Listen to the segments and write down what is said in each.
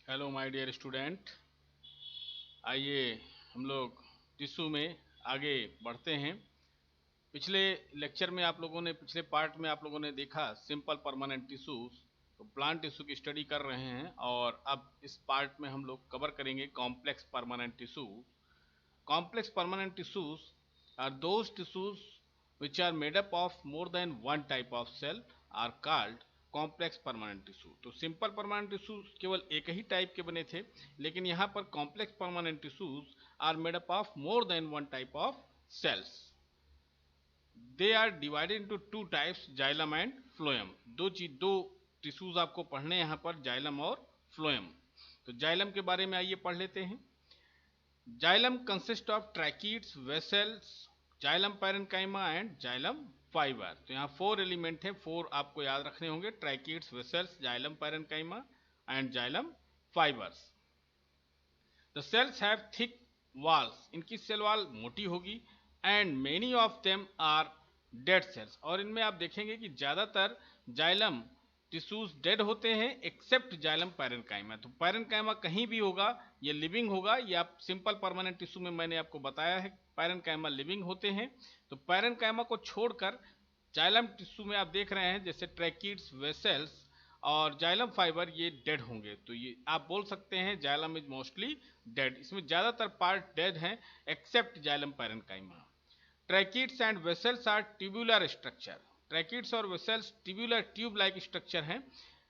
Hello my dear student. आइए हम लोग टिश्यू में आगे बढ़ते हैं। पिछले लेक्चर में आप लोगों ने पिछले पार्ट में आप लोगों ने देखा सिंपल परमानेंट टिश्यूज, तो प्लांट टिश्यू की स्टडी कर रहे हैं और अब इस पार्ट में हम लोग कवर करेंगे complex permanent tissue. Complex permanent tissues are those tissues which are made up of more than one type of cell are called complex permanent tissue. तो सिंपल परमानेंट टिश्यू केवल एक ही टाइप के बने थे, लेकिन यहाँ पर complex permanent tissues are made up of more than one type of cells. They are divided into two types, xylem and phloem. दो टिश्यूज आपको पढ़ने यहाँ पर, जाइलम और फ्लोएम। तो जाइलम के बारे में आइए पढ़ लेते हैं। Xylem consists of tracheids, vessels, xylem parenchyma and xylem fiber। तो यहाँ 4 एलिमेंट हैं, 4 आपको याद रखने होंगे, tracheids, vessels, xylem parenchyma and xylem fibers. The cells have thick walls, इनकी सेल वॉल मोटी होगी, and many of them are dead cells. और इनमें आप देखेंगे कि ज़्यादातर जाइलम टिश्यूज डेड होते हैं एक्सेप्ट जाइलम पैरेनकाइमा। तो पैरेनकाइमा कहीं भी होगा, ये लिविंग होगा। ये आप सिंपल परमानेंट टिश्यू में मैंने आपको बताया है पैरेनकाइमा लिविंग होते हैं। तो पैरेनकाइमा को छोड़कर जाइलम टिश्यू में आप देख रहे हैं जैसे ट्रैकीड्स, वेसल्स और जाइलम फाइबर, ये डेड होंगे। तो ये आप बोल सकते हैं जाइलम इज मोस्टली डेड। इसमें ज़्यादातर पार्ट डेड हैं except xylem parenchyma. Tracheids and vessels are tubular structure. Tracheids और vessels tubular tube like structure हैं।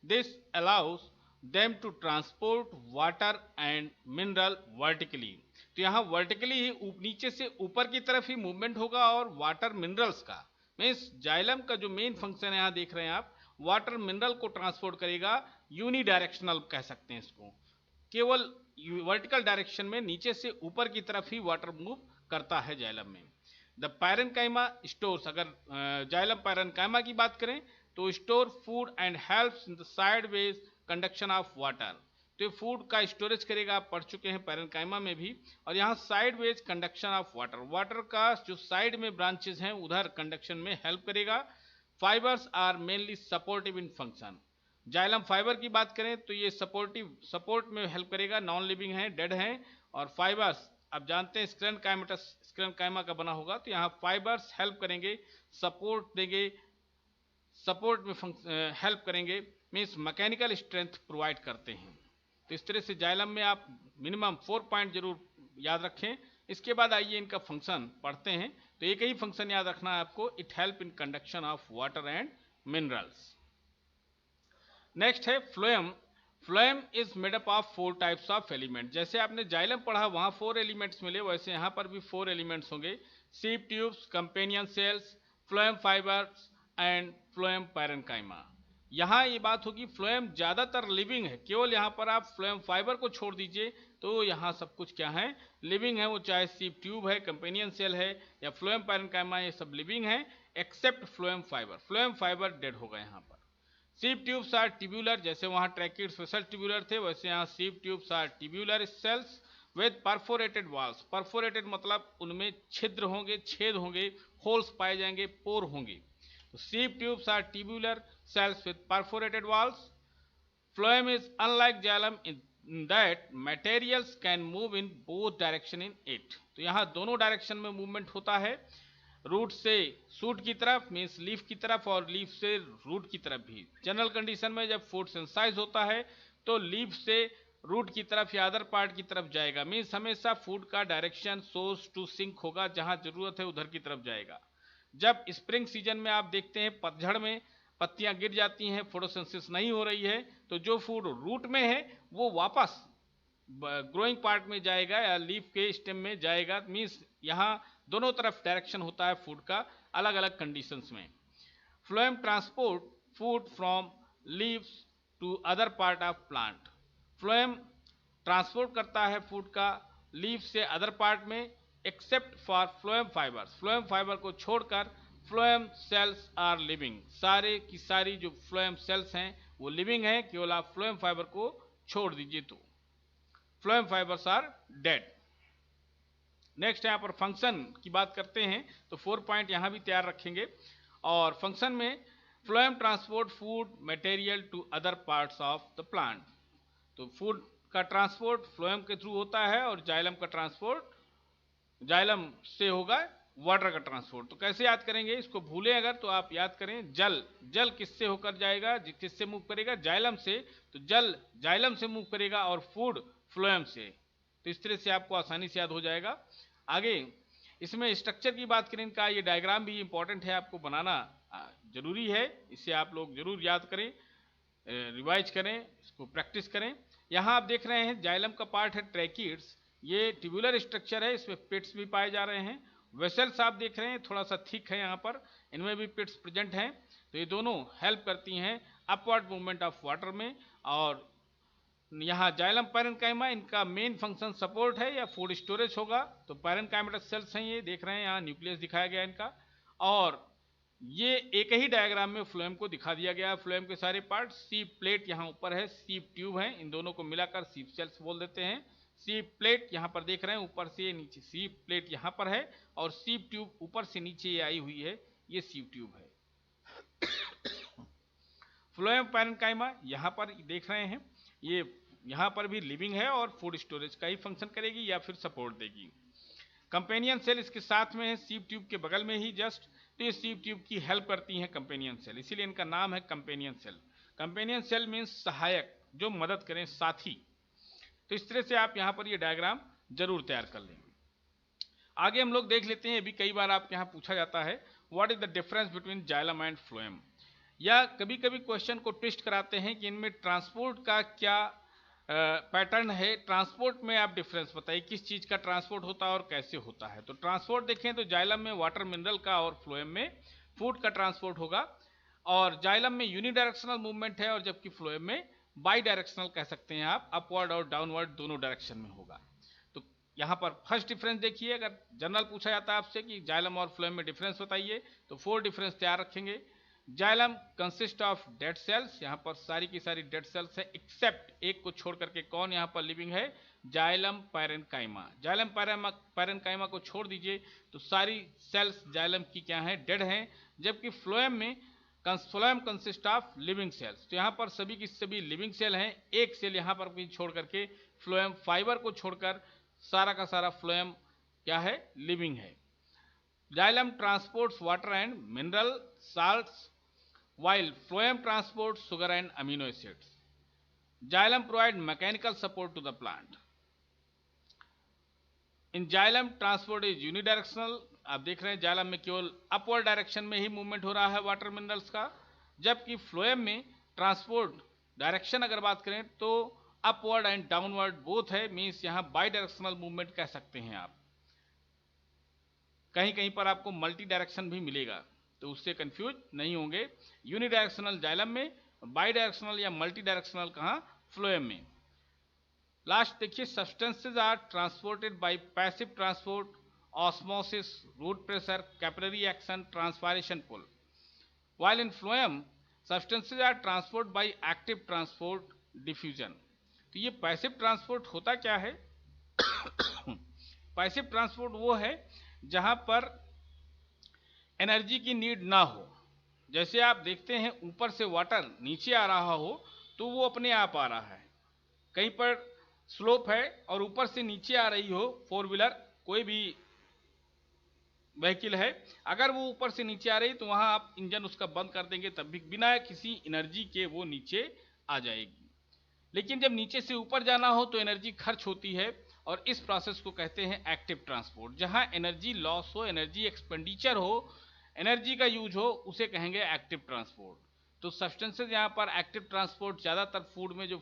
This allows them to transport water and mineral vertically. तो यहाँ वर्टिकली ही नीचे से ऊपर की तरफ ही मूवमेंट होगा और वाटर मिनरल्स का मीन्स जाइलम का जो मेन फंक्शन है यहाँ देख रहे हैं आप, वाटर मिनरल को ट्रांसपोर्ट करेगा। यूनी डायरेक्शनल कह सकते हैं इसको, केवल वर्टिकल डायरेक्शन में नीचे से ऊपर की तरफ ही वाटर मूव करता है जाइलम में। द पैरेनकाइमा स्टोर्स, अगर जाइलम पैरेनकाइमा की बात करें तो store food and helps in the sideways conduction of water. तो ये फूड का स्टोरेज करेगा, आप पढ़ चुके हैं पैरेनकाइमा में भी। और यहाँ sideways conduction of water, water का जो साइड में ब्रांचेज हैं उधर कंडक्शन में हेल्प करेगा। Fibers are mainly supportive in function. Xylem fiber की बात करें तो ये सपोर्ट में हेल्प करेगा, नॉन लिविंग है, डेड है। और फाइबर्स आप जानते हैं स्क्लेरकाइमेटस स्क्लेरकाइमा का बना होगा, तो यहाँ फाइबर्स हेल्प करेंगे, सपोर्ट देंगे, सपोर्ट में हेल्प करेंगे, मीन्स मैकेनिकल स्ट्रेंथ प्रोवाइड करते हैं। तो इस तरह से जाइलम में आप मिनिमम 4 पॉइंट जरूर याद रखें। इसके बाद आइए इनका फंक्शन पढ़ते हैं। तो एक ही फंक्शन याद रखना है आपको, it help in conduction of water and minerals. Next है phloem. Phloem is made up of 4 types of element. जैसे आपने जाइलम पढ़ा वहां 4 एलिमेंट्स मिले, वैसे यहाँ पर भी 4 एलिमेंट्स होंगे। सीप tubes, companion cells, phloem fibres and phloem parenchyma. यहाँ ये बात होगी फ्लोएम ज़्यादातर लिविंग है, केवल यहाँ पर आप फ्लोएम फाइबर को छोड़ दीजिए तो यहाँ सब कुछ क्या है, लिविंग है। वो चाहे सीप ट्यूब है, कंपेनियन सेल है या फ्लोएम पैरेनकाइमा, ये सब लिविंग है except phloem fiber. Phloem fiber dead होगा यहाँ पर। सीप ट्यूब्स आर ट्यूबुलर, जैसे वहाँ ट्रैकीड्स वेसल ट्यूबुलर थे, वैसे यहाँ sieve tubes are tubular cells with perforated walls. Perforated मतलब उनमें छिद्र होंगे, छेद होंगे, होल्स पाए जाएंगे, पोर होंगे। तो sieve tubes are tubular cells with perforated walls. Phloem is unlike xylem in that materials can move in both direction in it। तो यहाँ दोनों डायरेक्शन में मूवमेंट होता है, रूट से सूट की तरफ मीन्स लीफ की तरफ और लीफ से रूट की तरफ भी। जनरल कंडीशन में जब फूड सेंसाइज होता है तो लीफ से रूट की तरफ या अदर पार्ट की तरफ जाएगा, मीन्स हमेशा फूड का डायरेक्शन सोर्स टू सिंक होगा, जहां जरूरत है उधर की तरफ जाएगा। जब स्प्रिंग सीजन में आप देखते हैं पतझड़ में पत्तियां गिर जाती हैं, फोटोसिंथेसिस नहीं हो रही है, तो जो फूड रूट में है वो वापस ग्रोइंग पार्ट में जाएगा या लीफ के स्टेम में जाएगा। मीन्स यहाँ दोनों तरफ डायरेक्शन होता है फूड का अलग अलग कंडीशंस में। Phloem transport food from leaves to other part of plant. Phloem transport करता है फूड का लीफ से अदर पार्ट में except for phloem fibers. Phloem fiber को छोड़कर फ्लोएम सेल्स आर लिविंग। सारे की सारी जो फ्लोएम सेल्स हैं वो लिविंग हैं, केवल आप फ्लोएम फाइबर को छोड़ दीजिए तो phloem fibers are dead. Next यहाँ पर फंक्शन की बात करते हैं तो 4 पॉइंट यहाँ भी तैयार रखेंगे। और फंक्शन में phloem transport food material to other parts of the plant. तो फूड का ट्रांसपोर्ट फ्लोएम के थ्रू होता है और जाइलम का ट्रांसपोर्ट जाइलम से होगा वाटर का ट्रांसपोर्ट। तो कैसे याद करेंगे इसको, भूलें अगर तो आप याद करें, जल जल किससे होकर जाएगा, किससे मूव करेगा, जाइलम से, तो जल जाइलम से मूव करेगा और फूड फ्लोएम से। तो इस तरह से आपको आसानी से याद हो जाएगा। आगे इसमें स्ट्रक्चर की बात करें इनका, ये डायग्राम भी इंपॉर्टेंट है, आपको बनाना जरूरी है, इसे आप लोग जरूर याद करें, रिवाइज करें, इसको प्रैक्टिस करें। यहाँ आप देख रहे हैं जाइलम का पार्ट है ट्रैकिड्स, ये ट्यूबुलर स्ट्रक्चर है, इसमें पिट्स भी पाए जा रहे हैं। वेसल्स आप देख रहे हैं थोड़ा सा थिक है यहाँ पर, इनमें भी पिट्स प्रेजेंट हैं। तो ये दोनों हेल्प करती हैं अपवर्ड मूवमेंट ऑफ वाटर में। और यहाँ जाइलम पैरेन्काइमा, इनका मेन फंक्शन सपोर्ट है या फूड स्टोरेज होगा। तो पैरेन्काइमेटस सेल्स हैं, ये देख रहे हैं यहाँ न्यूक्लियस दिखाया गया इनका, और ये एक ही डायग्राम में फ्लोएम को दिखा दिया गया है। फ्लोएम के सारे पार्ट, सीप प्लेट यहाँ ऊपर है, सीप ट्यूब है, इन दोनों को मिलाकर सीप सेल्स बोल देते हैं। सीप प्लेट यहाँ पर देख रहे हैं ऊपर से नीचे, सीप प्लेट यहाँ पर है और सीप ट्यूब ऊपर से नीचे ये आई हुई है, ये सीप ट्यूब है। फ्लोएम पैरेन्काइमा यहाँ पर देख रहे हैं, ये यहाँ पर भी लिविंग है और फूड स्टोरेज का ही फंक्शन करेगी या फिर सपोर्ट देगी। कंपेनियन सेल इसके साथ में है, सीप ट्यूब के बगल में ही जस्ट, तो ये सीप ट्यूब की हेल्प करती हैं कंपेनियन सेल, इसीलिए इनका नाम है companion cell. Companion cell means सहायक, जो मदद करें, साथी। तो इस तरह से आप यहाँ पर ये डायग्राम जरूर तैयार कर लेंगे। आगे हम लोग देख लेते हैं, अभी कई बार आपके यहाँ पूछा जाता है what is the difference between xylem and phloem, या कभी कभी क्वेश्चन को ट्विस्ट कराते हैं कि इनमें ट्रांसपोर्ट का क्या पैटर्न है, ट्रांसपोर्ट में आप डिफरेंस बताइए, किस चीज़ का ट्रांसपोर्ट होता है और कैसे होता है। तो ट्रांसपोर्ट देखें तो जाइलम में वाटर मिनरल का और फ्लोएम में फूड का ट्रांसपोर्ट होगा, और जाइलम में यूनिडायरेक्शनल मूवमेंट है और जबकि फ्लोएम में बाई डायरेक्शनल कह सकते हैं आप, अपवर्ड और डाउनवर्ड दोनों डायरेक्शन में होगा। तो यहाँ पर फर्स्ट डिफरेंस देखिए, अगर जनरल पूछा जाता है आपसे कि जाइलम और फ्लोएम में डिफरेंस बताइए तो 4 डिफरेंस तैयार रखेंगे। Xylem consist of dead cells, यहाँ पर सारी की सारी डेड सेल्स है एक्सेप्ट एक को छोड़ करके, कौन यहाँ पर लिविंग है, जाइलम पैरेन्काइमा। जाइलम पैरेन्काइमा को छोड़ दीजिए तो सारी सेल्स जाइलम की क्या है, डेड हैं, जबकि phloem consist of living cells. तो यहाँ पर सभी की सभी लिविंग सेल हैं, एक सेल यहाँ पर भी छोड़ करके, फ्लोएम फाइबर को छोड़कर सारा का सारा फ्लोएम क्या है, लिविंग है। Xylem transports water and mineral salts while phloem transports sugar and amino acids. Xylem provide mechanical support to the plant. In xylem transport is unidirectional, आप देख रहे हैं जाइलम में केवल अपवर्ड डायरेक्शन में ही मूवमेंट हो रहा है वाटर मिनरल्स का, जबकि फ्लोएम में ट्रांसपोर्ट डायरेक्शन अगर बात करें तो अपवर्ड एंड डाउनवर्ड बोथ है, मीन्स यहाँ बाई डायरेक्शनल मूवमेंट कह सकते हैं आप। कहीं कहीं पर आपको मल्टी डायरेक्शन भी मिलेगा, तो उससे कंफ्यूज नहीं होंगे। यूनिडायरेक्शनल जाइलम में, बाई डायरेक्शनल या मल्टी डायरेक्शनल कहाँ, फ्लोएम में। लास्ट देखिए, substances are transported by passive transport, osmosis, root pressure, capillary action, transpiration pull, while in phloem substances are transport by active transport, diffusion. तो ये passive transport होता क्या है? Passive transport वो है जहां पर एनर्जी की नीड ना हो, जैसे आप देखते हैं ऊपर से वाटर नीचे आ रहा हो तो वो अपने आप आ रहा है, कहीं पर स्लोप है और ऊपर से नीचे आ रही हो, 4 व्हीलर कोई भी व्हीकल है, अगर वो ऊपर से नीचे आ रही तो वहां आप इंजन उसका बंद कर देंगे तब भी बिना किसी एनर्जी के वो नीचे आ जाएगी। लेकिन जब नीचे से ऊपर जाना हो तो एनर्जी खर्च होती है, और इस प्रोसेस को कहते हैं एक्टिव ट्रांसपोर्ट। जहां एनर्जी लॉस हो, एनर्जी एक्सपेंडिचर हो, एनर्जी का यूज हो, उसे कहेंगे एक्टिव ट्रांसपोर्ट। तो सब्सटेंसेज यहाँ पर एक्टिव ट्रांसपोर्ट, ज़्यादातर फूड में जो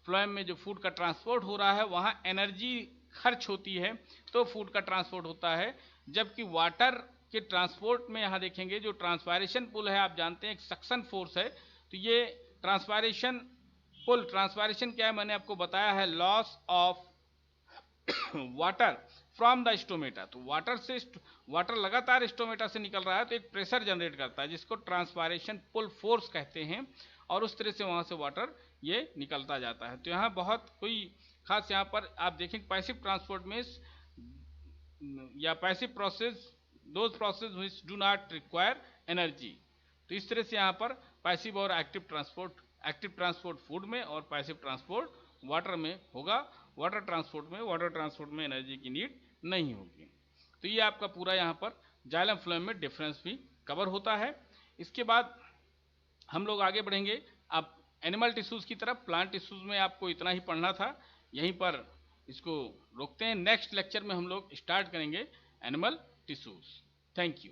फ्लोएम में जो फूड का ट्रांसपोर्ट हो रहा है वहाँ एनर्जी खर्च होती है तो फूड का ट्रांसपोर्ट होता है, जबकि वाटर के ट्रांसपोर्ट में यहाँ देखेंगे जो ट्रांसपायरेशन पुल है, आप जानते हैं एक सक्शन फोर्स है, तो ये ट्रांसपायरेशन पुल, ट्रांसपायरेशन क्या है मैंने आपको बताया है, loss of water from the stomata. तो वाटर लगातार स्टोमेटा से निकल रहा है तो एक प्रेशर जनरेट करता है जिसको ट्रांसपायरेशन पुल फोर्स कहते हैं, और उस तरह से वहां से वाटर ये निकलता जाता है। तो यहाँ बहुत कोई खास यहाँ पर आप देखें पैसिव ट्रांसपोर्ट में या passive process, those process which do not require energy. तो इस तरह से यहाँ पर पैसिव और एक्टिव ट्रांसपोर्ट फूड में और पैसिव ट्रांसपोर्ट वाटर में होगा, वाटर ट्रांसपोर्ट में एनर्जी की नीड नहीं होगी। तो ये आपका पूरा यहाँ पर जाइलम फ्लोएम में डिफरेंस भी कवर होता है। इसके बाद हम लोग आगे बढ़ेंगे अब एनिमल टिश्यूज़ की तरफ। प्लांट टिश्यूज़ में आपको इतना ही पढ़ना था, यहीं पर इसको रोकते हैं। नेक्स्ट लेक्चर में हम लोग स्टार्ट करेंगे एनिमल टिश्यूज़। Thank you.